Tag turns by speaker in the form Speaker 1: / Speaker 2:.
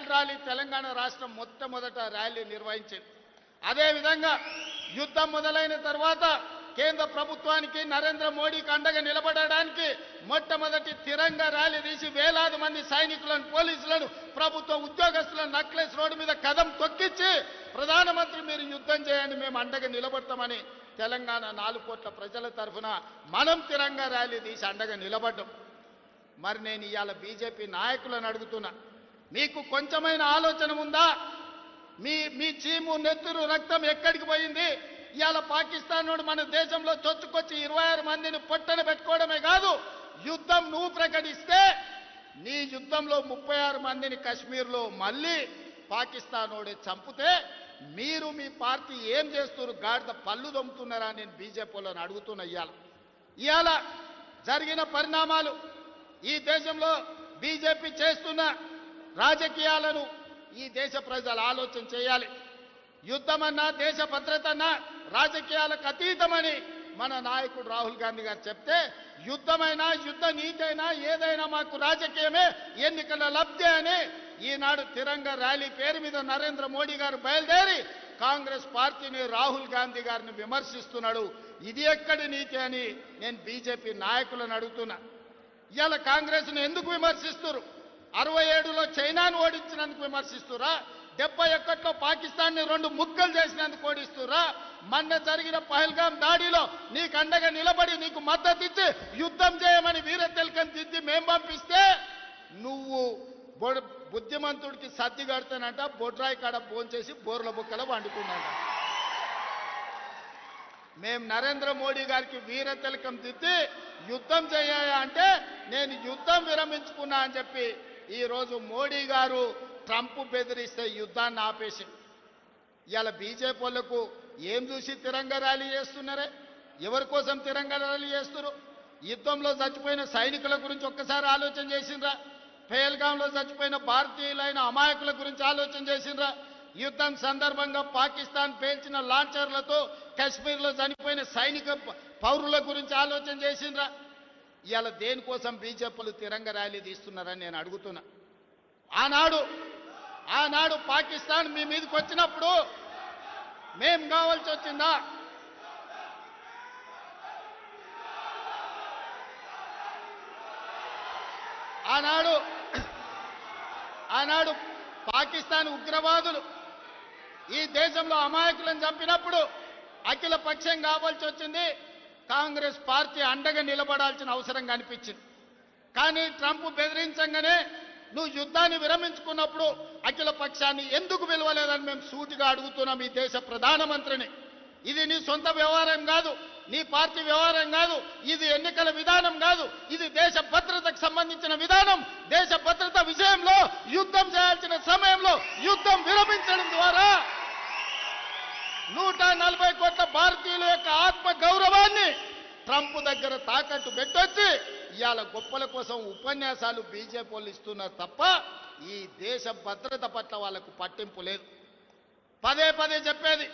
Speaker 1: Cycle rally Telangana రాష్ట్రం మొట్టమొదట rally నిర్వహించింది. అదేవిధంగా యుద్ధం మొదలైన తర్వాత కేంద్ర ప్రభుత్వానికి నరేంద్ర మోడీకి అండగా నిలబడడానికి మొట్టమొదటి తిరంగా ర్యాలీ తీసి వేలాది మంది సైనికులను, పోలీసులను, ప్రభుత్వ ఉద్యోగస్తులను నక్లెస్ రోడ్డు మీద కదం తొక్కించి ప్రధానమంత్రి మీరు యుద్ధం చేయండి, మేము అండగా నిలబడతామని తెలంగాణ 4 కోట్ల ప్రజల తరఫున మనం తిరంగా ర్యాలీ తీసి అండగా నిలబడ్డాం. మరి నేను ఇవాళ బీజేపీ నాయకులను అడుగుతున్నా, మీకు కొంచెమైన ఆలోచన ఉందా? మీ చీము, నెత్తురు, రక్తం ఎక్కడికి పోయింది? ఇవాళ పాకిస్తాన్ వాడు మన దేశంలో చొచ్చుకొచ్చి 26 మందిని పొట్టన పెట్టుకోవడమే కాదు, యుద్ధం నువ్వు ప్రకటిస్తే నీ యుద్ధంలో 36 మందిని కశ్మీర్లో మళ్ళీ పాకిస్తాన్ వాడే చంపితే మీరు మీ పార్టీ ఏం చేస్తున్నారు? గాడిద పళ్ళు దొమ్ముతున్నారా? నేను బీజేపీలను అడుగుతున్నా. ఇవాళ జరిగిన పరిణామాలు, ఈ దేశంలో బీజేపీ చేస్తున్న రాజకీయాలను ఈ దేశ ప్రజలు ఆలోచన చేయాలి. యుద్ధమన్నా, దేశ భద్రతన్నా రాజకీయాలకు అతీతమని మన నాయకుడు రాహుల్ గాంధీ గారు చెప్తే, యుద్ధమైనా, యుద్ధ నీతైనా, ఏదైనా మాకు రాజకీయమే, ఎన్నికల లబ్ధి అని ఈనాడు తిరంగా ర్యాలీ పేరు మీద నరేంద్ర మోడీ గారు బయలుదేరి కాంగ్రెస్ పార్టీని, రాహుల్ గాంధీ గారిని విమర్శిస్తున్నాడు. ఇది ఎక్కడి నీతి అని నేను బీజేపీ నాయకులను అడుగుతున్నా. ఇవాళ కాంగ్రెస్ను ఎందుకు విమర్శిస్తున్నారు? 67లో చైనాను ఓడించినందుకు విమర్శిస్తురా? 71లో పాకిస్తాన్ని 2 ముక్కలు చేసినందుకు ఓడిస్తురా? మొన్న జరిగిన పహల్గాం దాడిలో నీకు అండగా నిలబడి నీకు మద్దతు ఇచ్చి యుద్ధం చేయమని వీర తిలకం దిద్ది మేం పంపిస్తే నువ్వు బుద్ధిమంతుడికి సర్ది కడతానంట, బొడ్రాయి కాడ భోంచేసి బోర్ల బుక్కల వండుకున్నాంట. మేము నరేంద్ర మోడీ గారికి వీర తిలకం దిద్ది యుద్ధం చేయాలి అంటే నేను యుద్ధం విరమించుకున్నా అని చెప్పి ఈరోజు మోడీ గారు ట్రంప్ బెదిరిస్తే యుద్ధాన్ని ఆపేసి ఇవాళ బీజేపీ వాళ్ళకు ఏం చూసి తిరంగా ర్యాలీ చేస్తున్నారే? ఎవరి కోసం తిరంగా ర్యాలీ చేస్తున్నారు? యుద్ధంలో చచ్చిపోయిన సైనికుల గురించి ఒక్కసారి ఆలోచన చేసిండ్రా? పహల్గాంలో చచ్చిపోయిన భారతీయులైన అమాయకుల గురించి ఆలోచన చేసిండ్రా? యుద్ధం సందర్భంగా పాకిస్తాన్ పేల్చిన లాంచర్లతో కశ్మీర్లో చనిపోయిన సైనిక పౌరుల గురించి ఆలోచన చేసిండ్రా? ఇవాళ దేనికోసం బీజేపీలు తిరంగా ర్యాలీ తీస్తున్నారని నేను అడుగుతున్నా. ఆనాడు పాకిస్తాన్ మీ మీదకి వచ్చినప్పుడు మేం కావాల్సి వచ్చిందా? ఆనాడు పాకిస్తాన్ ఉగ్రవాదులు ఈ దేశంలో అమాయకులను చంపినప్పుడు అఖిల పక్షం కావాల్సి వచ్చింది. కాంగ్రెస్ పార్టీ అండగా నిలబడాల్సిన అవసరం కనిపించింది. కానీ ట్రంప్ బెదిరించంగానే నువ్వు యుద్ధాన్ని విరమించుకున్నప్పుడు అఖిల పక్షాన్ని ఎందుకు పిలవలేదని మేము సూటిగా అడుగుతున్నాం ఈ దేశ ప్రధానమంత్రిని. ఇది నీ సొంత వ్యవహారం కాదు, నీ పార్టీ వ్యవహారం కాదు, ఇది ఎన్నికల విధానం కాదు, ఇది దేశ భద్రతకు సంబంధించిన విధానం. దేశ భద్రత విషయంలో యుద్ధం చేయాల్సిన సమయంలో యుద్ధం విరమించడం ద్వారా 140 కోట్ల భారతీయుల యొక్క ఆత్మ గౌరవాన్ని ట్రంప్ దగ్గర తాకట్టు పెట్టొచ్చి ఇవాళ గొప్పల కోసం ఉపన్యాసాలు బీజేపీ వాళ్ళు ఇస్తున్నారు తప్ప ఈ దేశ భద్రత పట్ల వాళ్ళకు పట్టింపు లేదు. పదే చెప్పేది